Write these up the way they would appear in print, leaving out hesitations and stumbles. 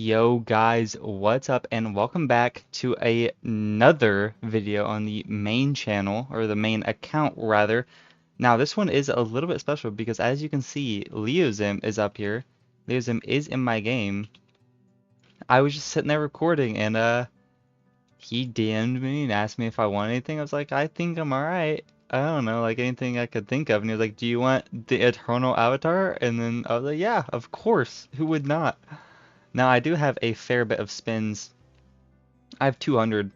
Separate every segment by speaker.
Speaker 1: Yo guys, what's up and welcome back to another video on the main channel, or the main account rather. Now this one is a little bit special because as you can see, Leozim is up here. Leozim is in my game. I was just sitting there recording and he DM'd me and asked me if I want anything. I was like, I think I'm alright. I don't know, like anything I could think of. And he was like, do you want the Eternal Avatar? And then I was like, yeah, of course. Who would not? Now I do have a fair bit of spins. I have 200.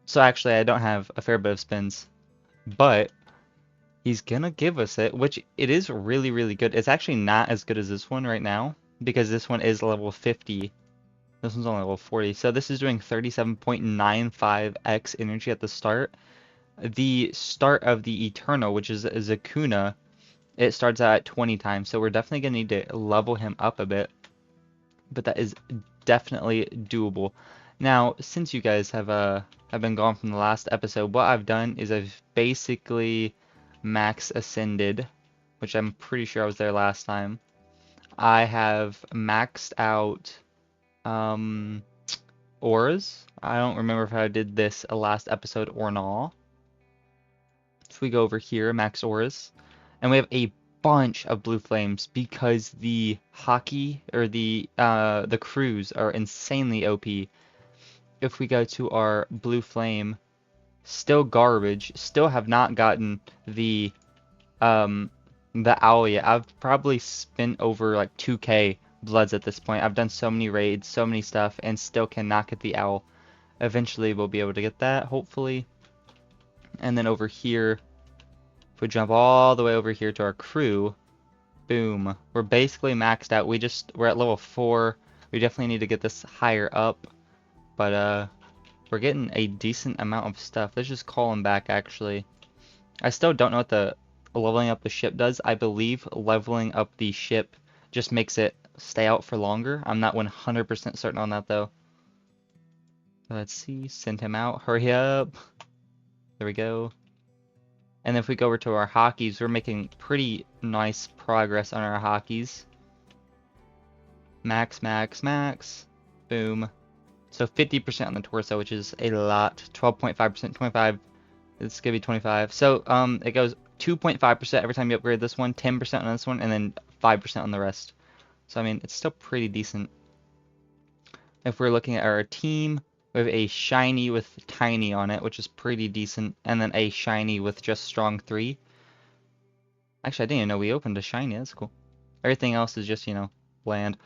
Speaker 1: So actually I don't have a fair bit of spins. But he's gonna give us it, which it is really, really good. It's actually not as good as this one right now, because this one is level 50. This one's only level 40. So this is doing 37.95x energy at the start. The start of the Eternal, which is Zakuna, it starts at 20 times. So we're definitely gonna need to level him up a bit. But that is definitely doable. Now, since you guys have been gone from the last episode, what I've done is I've basically max ascended, which I'm pretty sure I was there last time. I have maxed out um, auras. I don't remember if I did this last episode or not. So we go over here, max auras, and we have a bunch of blue flames because the hockey or the crews are insanely OP. If we go to our blue flame, still garbage, still have not gotten um the owl yet. I've probably spent over like 2k bloods at this point. I've done so many raids, so many stuff, and still cannot get the owl. Eventually we'll be able to get that, hopefully. And then over here, if we jump all the way over here to our crew, boom. We're basically maxed out. We're at level 4. We definitely need to get this higher up. But we're getting a decent amount of stuff. Let's just call him back actually. I still don't know what the leveling up the ship does. I believe leveling up the ship just makes it stay out for longer. I'm not 100% certain on that though. Let's see, send him out. Hurry up. There we go. And if we go over to our hockeys, we're making pretty nice progress on our hockeys. Max, max, max. Boom. So 50% on the torso, which is a lot. 12.5%, 25. It's gonna be 25. So it goes 2.5% every time you upgrade this one, 10% on this one, and then 5% on the rest. So I mean, it's still pretty decent. If we're looking at our team, we have a shiny with tiny on it, which is pretty decent, and then a shiny with just strong 3. Actually, I didn't even know we opened a shiny. That's cool. Everything else is just, bland.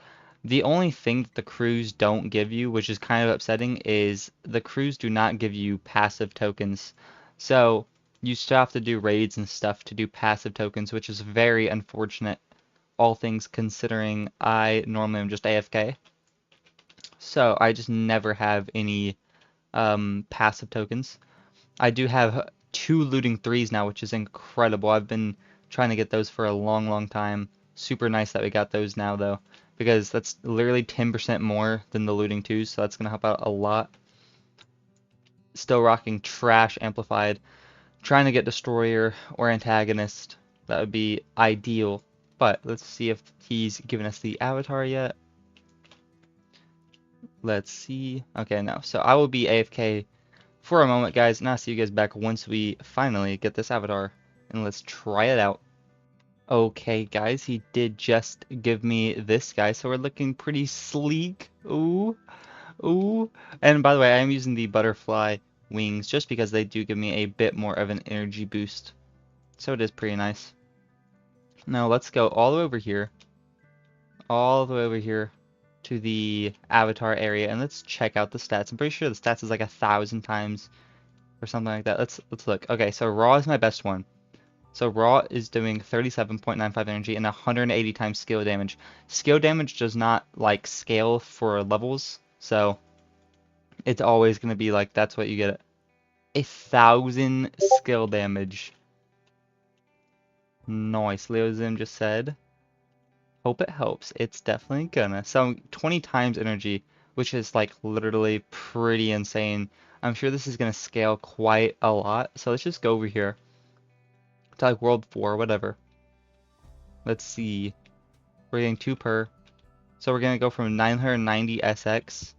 Speaker 1: The only thing that the crews don't give you, which is kind of upsetting, is the crews do not give you passive tokens. So you still have to do raids and stuff to do passive tokens, which is very unfortunate, all things considering I normally am just AFK. So I just never have any passive tokens. I do have 2 looting 3s now, which is incredible. I've been trying to get those for a long, long time. Super nice that we got those now, though, because that's literally 10% more than the looting 2s, so that's going to help out a lot. Still rocking trash amplified. Trying to get destroyer or antagonist. That would be ideal. But let's see if he's given us the avatar yet. Let's see. Okay, no. So I will be AFK for a moment, guys, and I'll see you guys back once we finally get this avatar. And let's try it out. Okay, guys, he did just give me this guy, so we're looking pretty sleek. Ooh, ooh. And by the way, I am using the butterfly wings just because they do give me a bit more of an energy boost. So it is pretty nice. Now let's go all the way over here. All the way over here to the avatar area, and let's check out the stats. I'm pretty sure the stats is like 1,000 times or something like that. Let's look. Okay, so raw is my best one. So raw is doing 37.95 energy and 180 times skill damage. Skill damage does not like scale for levels, so it's always gonna be like that's what you get. 1,000 skill damage. Nice, Leozim just said. Hope it helps. It's definitely gonna. So 20 times energy, which is like literally pretty insane. I'm sure this is gonna scale quite a lot. So let's just go over here to like World 4, whatever. Let's see. We're getting 2 per. So we're gonna go from 990 SX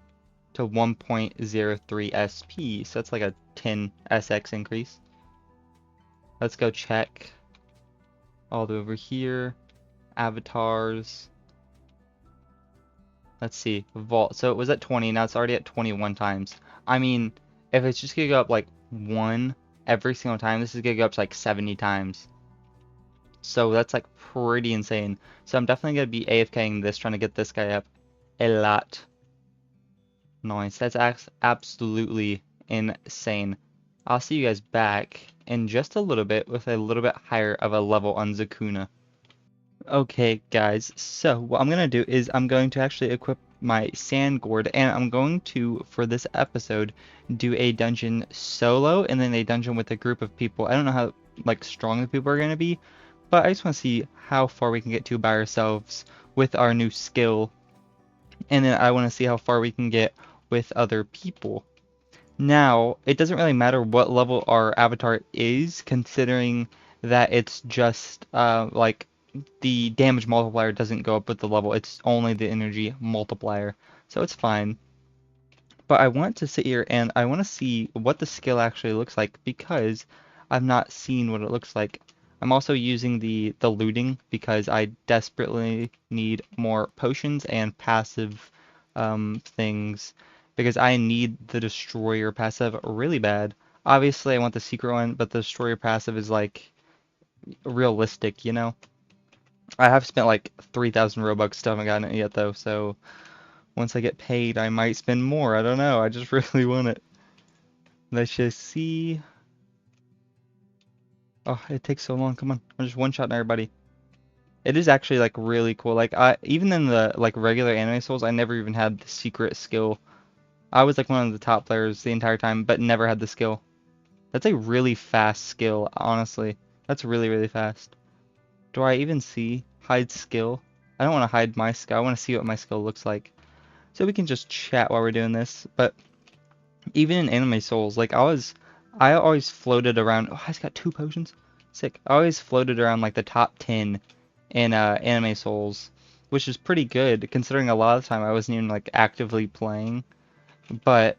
Speaker 1: to 1.03 SP. So that's like a 10 SX increase. Let's go check all the way over here. Avatars. Let's see. Vault. So it was at 20, now it's already at 21 times. I mean, if it's just gonna go up like one every single time, this is gonna go up to like 70 times. So that's like pretty insane. So I'm definitely gonna be AFKing this, trying to get this guy up a lot. Nice. That's absolutely insane. I'll see you guys back in just a little bit with a little bit higher of a level on Zakuna. Okay, guys, so what I'm gonna do is I'm going to actually equip my sand gourd, and I'm going to, for this episode, do a dungeon solo and then a dungeon with a group of people. I don't know how like strong the people are gonna be, but I just want to see how far we can get to by ourselves with our new skill, and then I want to see how far we can get with other people. Now, it doesn't really matter what level our avatar is, considering that it's just like the damage multiplier doesn't go up with the level, it's only the energy multiplier. So it's fine. But I want to sit here and I want to see what the skill actually looks like because I've not seen what it looks like. I'm also using the looting because I desperately need more potions and passive things because I need the destroyer passive really bad. Obviously, I want the secret one, but the destroyer passive is like realistic, you know? I have spent like 3,000 Robux, still haven't gotten it yet though, so once I get paid, I might spend more. I don't know. I just really want it. Let's just see. Oh, it takes so long. Come on. I'm just one-shotting everybody. It is actually like really cool. Like I even in the like regular anime souls, I never even had the secret skill. I was like one of the top players the entire time, but never had the skill. That's a really fast skill, honestly. That's really, really fast. Do I even see hide skill? I don't want to hide my skill. I want to see what my skill looks like. So we can just chat while we're doing this. But even in anime souls, like I always floated around. Oh, I just got 2 potions. Sick. I always floated around like the top 10 in anime souls, which is pretty good considering a lot of the time I wasn't even like actively playing. But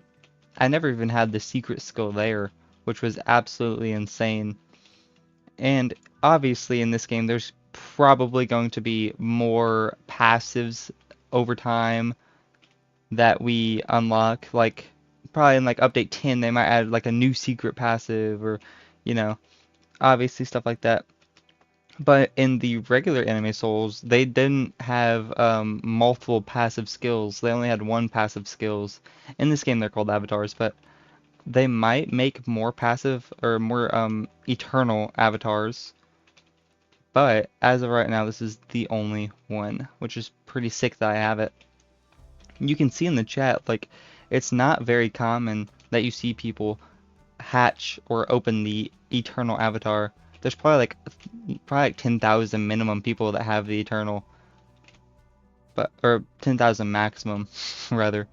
Speaker 1: I never even had the secret skill there, which was absolutely insane. And obviously in this game, there's probably going to be more passives over time that we unlock. Like probably in like update 10, they might add like a new secret passive or, you know, obviously stuff like that. But in the regular Anime Souls, they didn't have multiple passive skills. They only had one passive skills. In this game, they're called avatars, but they might make more passive or more eternal avatars. But as of right now, this is the only one, which is pretty sick that I have it. You can see in the chat, like, it's not very common that you see people hatch or open the eternal avatar. There's probably like 10,000 minimum people that have the eternal, but or 10,000 maximum rather.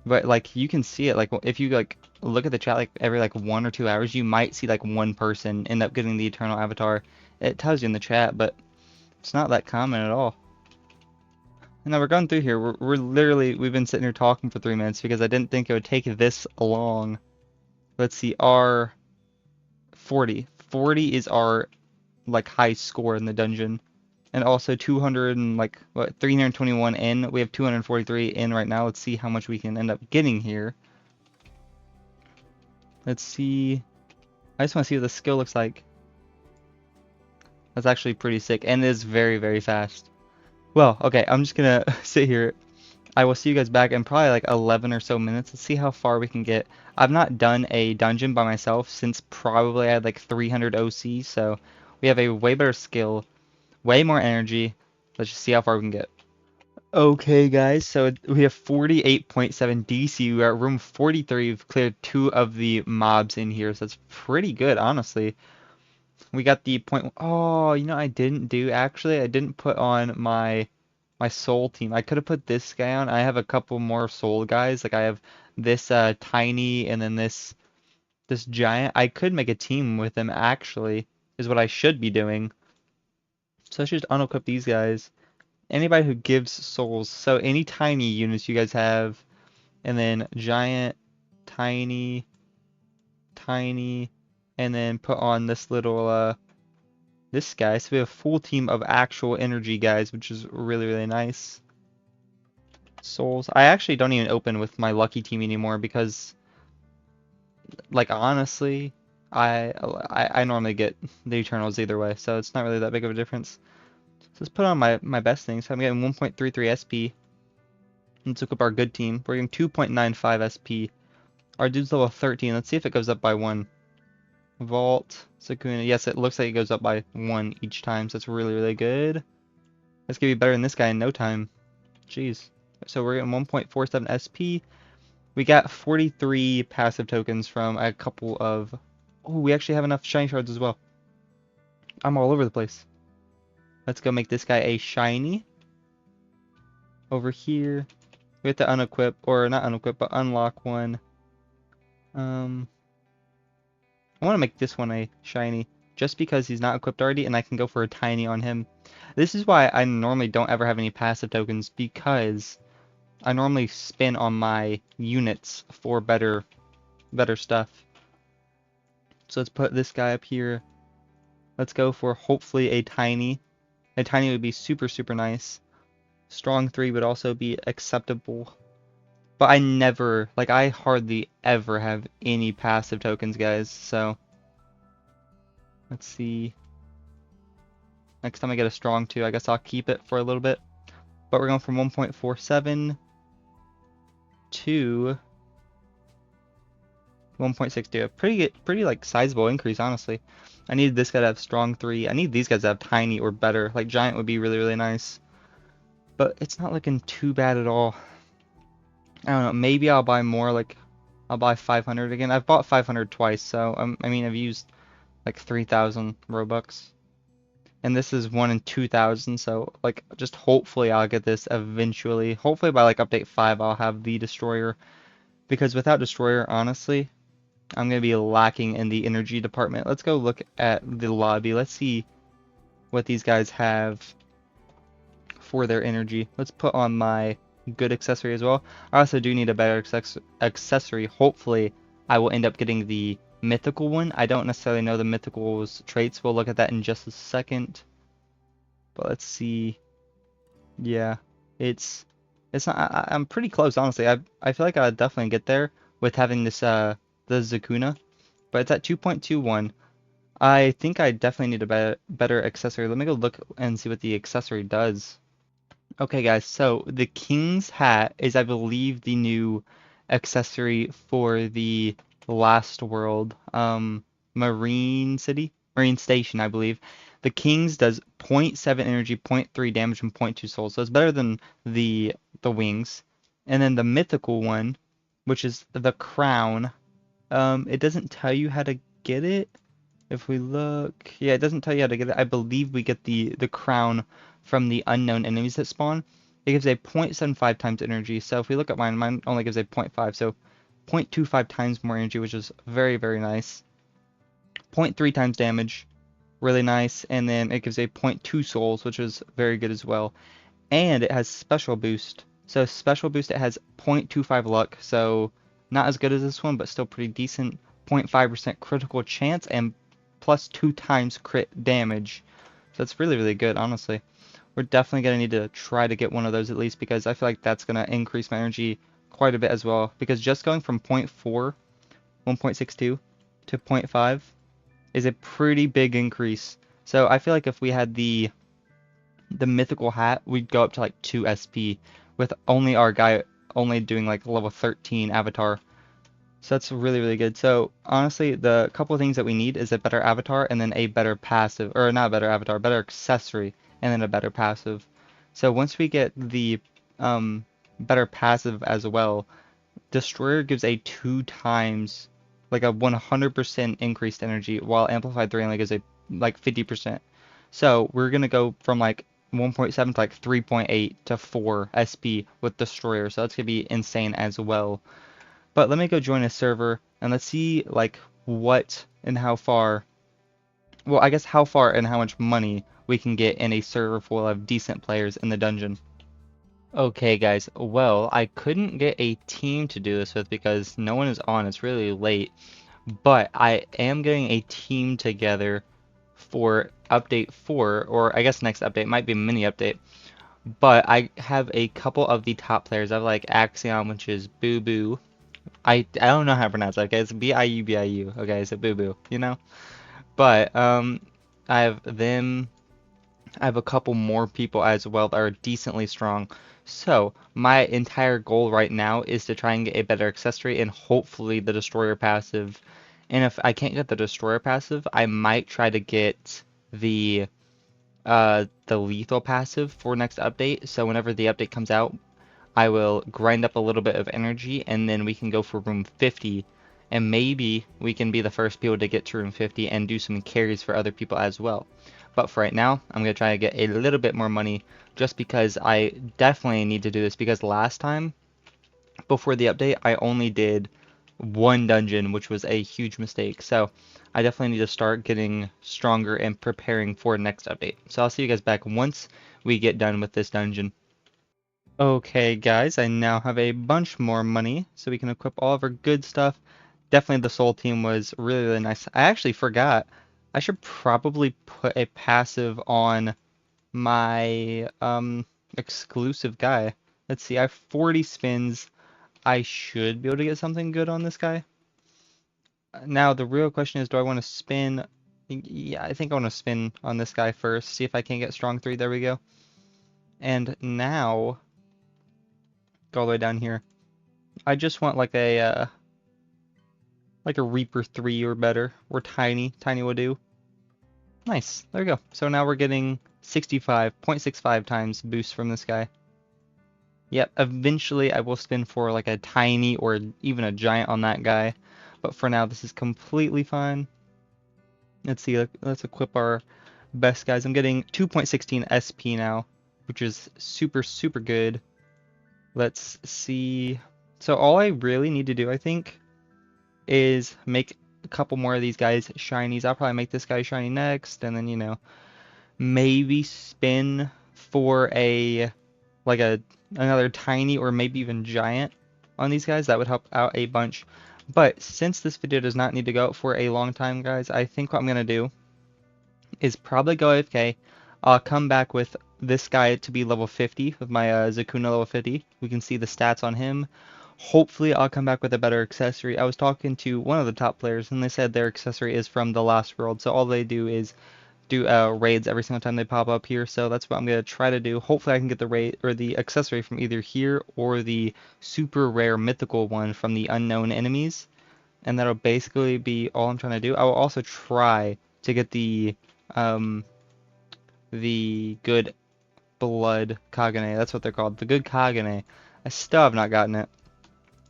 Speaker 1: But like you can see it like if you like look at the chat like every like 1 or 2 hours, you might see like one person end up getting the eternal avatar. It tells you in the chat, but it's not that common at all. And now we're going through here. We're literally we've been sitting here talking for 3 minutes because I didn't think it would take this long. Let's see, our 40. 40 is our like high score in the dungeon. And also 200 and like what 321 in. We have 243 in right now. Let's see how much we can end up getting here. Let's see. I just want to see what the skill looks like. That's actually pretty sick and it is very, very fast. Well, okay, I'm just gonna sit here. I will see you guys back in probably like 11 or so minutes. Let's see how far we can get. I've not done a dungeon by myself since probably I had like 300 OC, so we have a way better skill, way more energy. Let's just see how far we can get. Okay, guys, so we have 48.7 DC. We're at room 43. We've cleared 2 of the mobs in here, so that's pretty good, honestly. We got the point. Oh, you know, I didn't do actually. I didn't put on my soul team. I could have put this guy on. I have a couple more soul guys. Like I have this tiny and then this giant. I could make a team with them actually, is what I should be doing. So I should just unequip these guys. Anybody who gives souls. So any tiny units you guys have, and then giant, tiny, tiny, and then put on this little this guy. So we have a full team of actual energy guys, which is really, really nice. Souls. I actually don't even open with my lucky team anymore because, like, honestly, I normally get the Eternals either way, so it's not really that big of a difference. So let's put on my best thing. So I'm getting 1.33 SP. Let's look up our good team. We're getting 2.95 SP. Our dude's level 13. Let's see if it goes up by 1. Vault, Sakuna. Yes, it looks like it goes up by 1 each time, so that's really, really good. That's gonna be better than this guy in no time. Jeez. So we're getting 1.47 SP. We got 43 passive tokens from a couple of... Oh, we actually have enough shiny shards as well. I'm all over the place. Let's go make this guy a shiny. Over here. We have to unequip, or not unequip, but unlock one. I want to make this one a shiny, just because he's not equipped already, and I can go for a tiny on him. This is why I normally don't ever have any passive tokens, because I normally spin on my units for better stuff. So let's put this guy up here. Let's go for hopefully a tiny. A tiny would be super, super nice. Strong 3 would also be acceptable. But I never, like, I hardly ever have any passive tokens, guys, so let's see. Next time I get a strong 2, I guess I'll keep it for a little bit. But we're going from 1.47 to 1.62. Pretty like sizable increase, honestly. I need this guy to have strong 3. I need these guys to have tiny or better. Like giant would be really, really nice. But it's not looking too bad at all. I don't know. Maybe I'll buy more. Like I'll buy 500 again. I've bought 500 twice, so I mean I've used like 3,000 Robux. And this is 1 in 2,000, so like just hopefully I'll get this eventually. Hopefully by like update 5 I'll have the Destroyer, because without Destroyer, honestly, I'm gonna be lacking in the energy department. Let's go look at the lobby. Let's see what these guys have for their energy. Let's put on my good accessory as well. I also do need a better accessory. Hopefully I will end up getting the mythical one. I don't necessarily know the mythical's traits. We'll look at that in just a second. But let's see. Yeah, it's not. I'm pretty close, honestly. I feel like I'll definitely get there with having this the Zakuna, but it's at 2.21. I think I definitely need a better accessory. Let me go look and see what the accessory does. Okay, guys, so the King's Hat is, I believe, the new accessory for the Last World, Marine City, Marine Station, I believe. The King's does zero point 0.7 energy, 0.3 damage, and 0.2 soul, so it's better than the wings. And then the mythical one, which is the Crown, it doesn't tell you how to get it. If we look, yeah, it doesn't tell you how to get it. I believe we get the crown from the unknown enemies that spawn. It gives a 0.75 times energy. So if we look at mine only gives a 0.5. So 0.25 times more energy, which is very, very nice. 0.3 times damage, really nice. And then it gives a 0.2 souls, which is very good as well. And it has special boost. So special boost, it has 0.25 luck. So not as good as this one, but still pretty decent. 0.5% critical chance and plus 2 times crit damage. So that's really, really good, honestly. We're definitely going to need to try to get one of those at least, because I feel like that's going to increase my energy quite a bit as well. Because just going from 0.4, 1.62 to 0.5 is a pretty big increase. So I feel like if we had the mythical hat, we'd go up to like 2 SP with only our guy only doing like level 13 avatar. So that's really, really good. So honestly, the couple of things that we need is a better avatar and then a better passive, or not a better avatar, better accessory, and then a better passive. So once we get the better passive as well, Destroyer gives a 2 times, like a 100% increased energy, while Amplified 3 only gives a like 50%. So we're gonna go from like 1.7 to like 3.8 to 4 SP with Destroyer. So that's gonna be insane as well. But let me go join a server and let's see like what and how far, well, I guess how far and how much money we can get in a server full of decent players in the dungeon. Okay, guys, well, I couldn't get a team to do this with because no one is on. It's really late. But I am getting a team together for update 4, or I guess next update might be a mini update. But I have a couple of the top players. I have like Axiom, which is Boo Boo. I don't know how to pronounce it. Okay, it's Biu. Okay, so Boo Boo, you know. But I have them. I have a couple more people as well that are decently strong. So my entire goal right now is to try and get a better accessory and hopefully the destroyer passive. And if I can't get the destroyer passive, I might try to get the lethal passive for next update. So whenever the update comes out, I will grind up a little bit of energy and then we can go for room 50 and maybe we can be the first people to get to room 50 and do some carries for other people as well. But for right now, I'm going to try to get a little bit more money just because I definitely need to do this because last time before the update I only did one dungeon, which was a huge mistake. So I definitely need to start getting stronger and preparing for next update. So I'll see you guys back once we get done with this dungeon. Okay, guys, I now have a bunch more money, so we can equip all of our good stuff. Definitely the soul team was really, really nice. I actually forgot. I should probably put a passive on my exclusive guy. Let's see, I have 40 spins. I should be able to get something good on this guy. Now, the real question is, do I want to spin? Yeah, I think I want to spin on this guy first, see if I can get strong 3. There we go. And now, go all the way down here. I just want like a Reaper 3 or better, or Tiny. Tiny will do. Nice. There we go. So now we're getting 65.65 times boost from this guy. Yep, eventually I will spin for like a Tiny or even a Giant on that guy. But for now, this is completely fine. Let's see, let's equip our best guys. I'm getting 2.16 SP now, which is super, super good. Let's see. So all I really need to do, I think, is make a couple more of these guys shinies. I'll probably make this guy shiny next, and then, you know, maybe spin for another Tiny or maybe even Giant on these guys. That would help out a bunch. But since this video does not need to go out for a long time, guys, I think what I'm going to do is probably go AFK. I'll come back with this guy to be level 50 with my Zakuna level 50. We can see the stats on him. Hopefully I'll come back with a better accessory. I was talking to one of the top players and they said their accessory is from the Lost World. So all they do is do raids every single time they pop up here. So that's what I'm going to try to do. Hopefully I can get the raid or the accessory from either here or the super rare mythical one from the unknown enemies. And that'll basically be all I'm trying to do. I will also try to get the good blood Kagane. That's what they're called. The good Kagane. I still have not gotten it.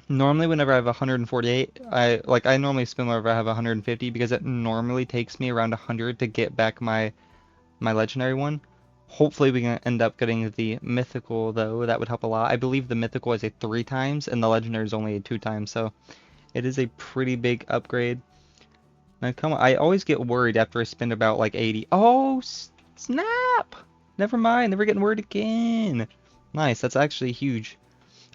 Speaker 1: Normally, whenever I have 148, I normally spin whenever I have 150 because it normally takes me around 100 to get back my legendary one. Hopefully, we can end up getting the mythical though. That would help a lot. I believe the mythical is a 3 times and the legendary is only a 2 times, so it is a pretty big upgrade. Now, come on. I always get worried after I spend about like 80. Oh, snap! Never mind. Never getting worried again. Nice. That's actually huge.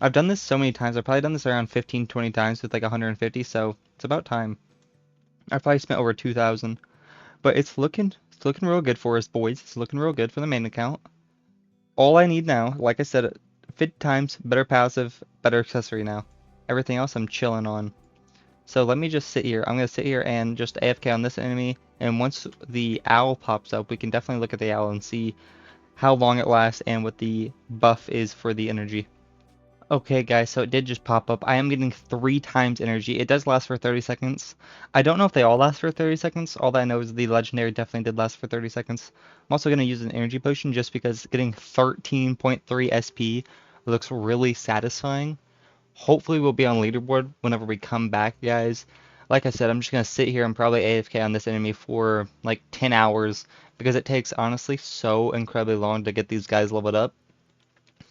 Speaker 1: I've done this so many times. I've probably done this around 15, 20 times with like 150, so it's about time. I've probably spent over 2,000. But it's looking real good for us, boys. It's looking real good for the main account. All I need now, like I said, 50 times, better passive, better accessory now. Everything else I'm chilling on. So let me just sit here. I'm going to sit here and just AFK on this enemy. And once the owl pops up, we can definitely look at the owl and see how long it lasts and what the buff is for the energy. Okay, guys, so it did just pop up. I am getting 3 times energy. It does last for 30 seconds. I don't know if they all last for 30 seconds. All that I know is the legendary definitely did last for 30 seconds. I'm also going to use an energy potion just because getting 13.3 SP looks really satisfying. Hopefully we'll be on leaderboard whenever we come back, guys. Like I said, I'm just going to sit here and probably AFK on this enemy for like 10 hours because it takes, honestly, so incredibly long to get these guys leveled up.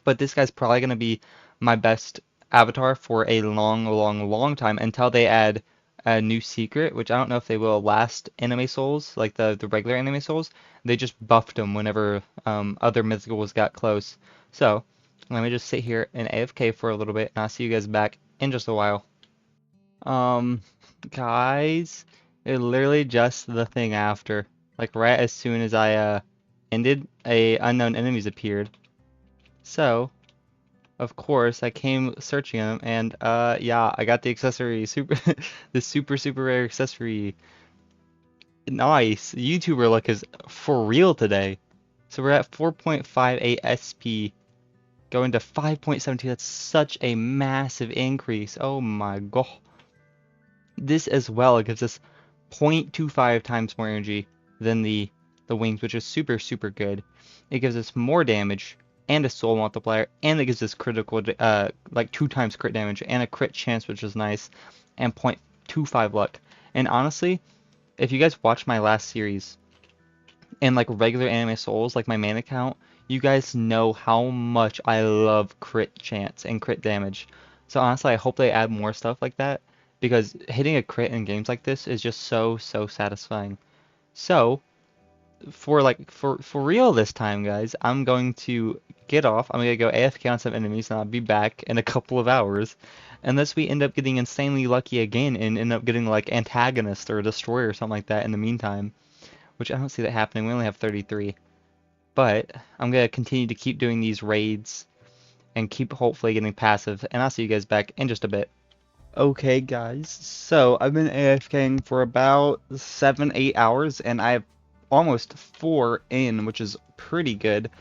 Speaker 1: But this guy's probably going to be my best avatar for a long, long, long time until they add a new secret, which I don't know if they will last anime souls, like the regular anime souls. They just buffed them whenever other mythicals got close. So let me just sit here and AFK for a little bit, and I'll see you guys back in just a while. Um, guys, it literally just the thing after, like right as soon as I ended, a unknown enemies appeared. So of course, I came searching them, and yeah, I got the accessory, the super rare accessory. Nice. YouTuber luck is for real today. So we're at 4.58 SP, going to 5.72. That's such a massive increase. Oh my god. This as well gives us 0.25 times more energy than the wings, which is super good. It gives us more damage and a soul multiplier, and it gives us critical, like 2 times crit damage and a crit chance, which is nice, and 0.25 luck. And honestly, if you guys watch my last series and like regular anime souls, like my main account, you guys know how much I love crit chance and crit damage. So honestly, I hope they add more stuff like that because hitting a crit in games like this is just so satisfying. So, for real this time, guys, I'm going to get off. I'm gonna go AFK on some enemies, and I'll be back in a couple of hours. Unless we end up getting insanely lucky again and end up getting like antagonist or destroyer or something like that in the meantime, which I don't see that happening. We only have 33. But I'm gonna continue to keep doing these raids and keep hopefully getting passive, and I'll see you guys back in just a bit. Okay, guys, so I've been AFKing for about 7, 8 hours, and I have almost 4 in, which is pretty good.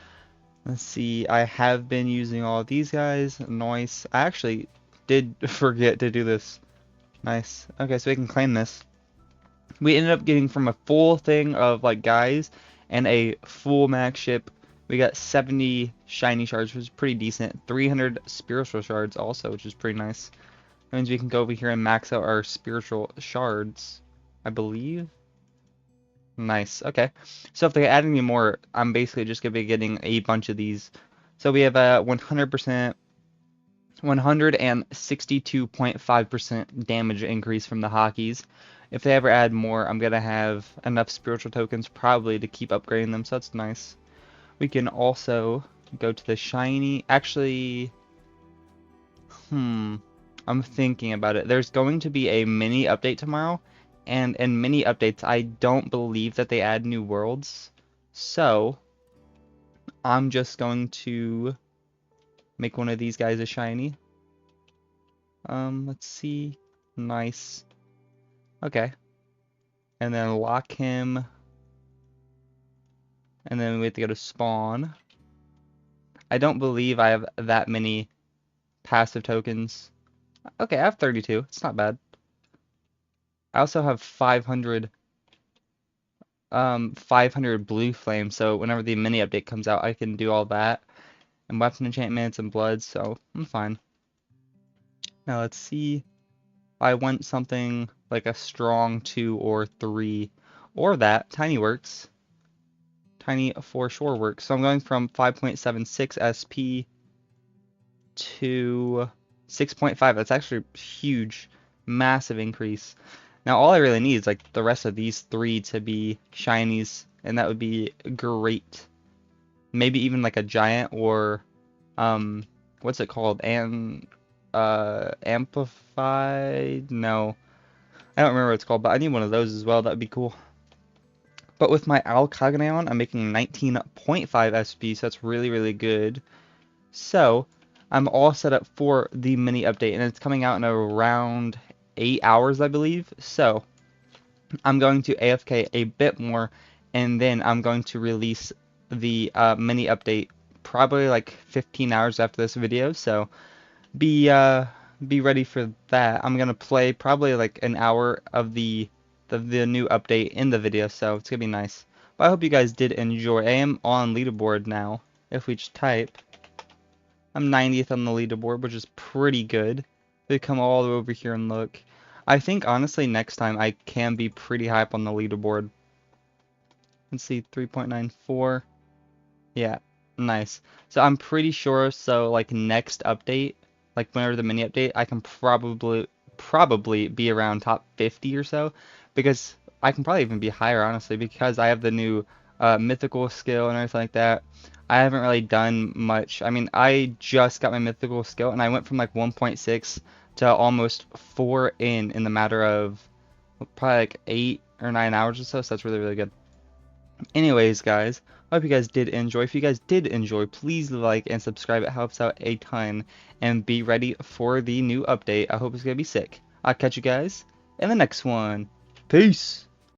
Speaker 1: Let's see, I have been using all of these guys. Nice. I actually did forget to do this. Nice. Okay, so we can claim this. We ended up getting from a full thing of like guys and a full max ship. We got 70 shiny shards, which is pretty decent. 300 spiritual shards also, which is pretty nice. That means we can go over here and max out our spiritual shards, I believe. Nice. Okay. So if they add any more, I'm basically just gonna be getting a bunch of these. So we have a 100%, 162.5% damage increase from the hotkeys. If they ever add more, I'm gonna have enough spiritual tokens probably to keep upgrading them, so that's nice. We can also go to the shiny. Actually, I'm thinking about it. There's going to be a mini update tomorrow, and in mini updates, I don't believe that they add new worlds. So, I'm just going to make one of these guys a shiny. Let's see. Nice. Okay. And then lock him. And then we have to go to spawn. I don't believe I have that many passive tokens. Okay, I have 32. It's not bad. I also have 500 blue flame, so whenever the mini update comes out, I can do all that. And weapon enchantments and blood, so I'm fine. Now let's see. I want something like a strong 2 or 3, or that. Tiny works. Tiny for sure works. So I'm going from 5.76 SP to 6.5. That's actually huge, massive increase. Now all I really need is like the rest of these 3 to be shinies, and that would be great. Maybe even like a giant or what's it called? Amplified? No. I don't remember what it's called, but I need one of those as well. That would be cool. But with my Alcagneon, I'm making 19.5 SP, so that's really good. So, I'm all set up for the mini update, and it's coming out in around 8 hours, I believe. So, I'm going to AFK a bit more, and then I'm going to release the mini update probably like 15 hours after this video. So, be ready for that. I'm gonna play probably like an hour of the new update in the video, so it's gonna be nice. But I hope you guys did enjoy. I am on leaderboard now. If we just type, I'm 90th on the leaderboard, which is pretty good. They come all the way over here and look. I think honestly next time I can be pretty high up on the leaderboard. Let's see, 3.94. Yeah, nice. So I'm pretty sure, so like next update, like whenever the mini update, I can probably be around top 50 or so, because I can probably even be higher, honestly, because I have the new mythical skill and everything like that. I haven't really done much. I mean, I just got my mythical skill, and I went from like 1.6 to almost 4 in the matter of probably like 8 or 9 hours or so, so that's really, really good. Anyways, guys, I hope you guys did enjoy. If you guys did enjoy, please like and subscribe. It helps out a ton. And be ready for the new update. I hope it's going to be sick. I'll catch you guys in the next one. Peace!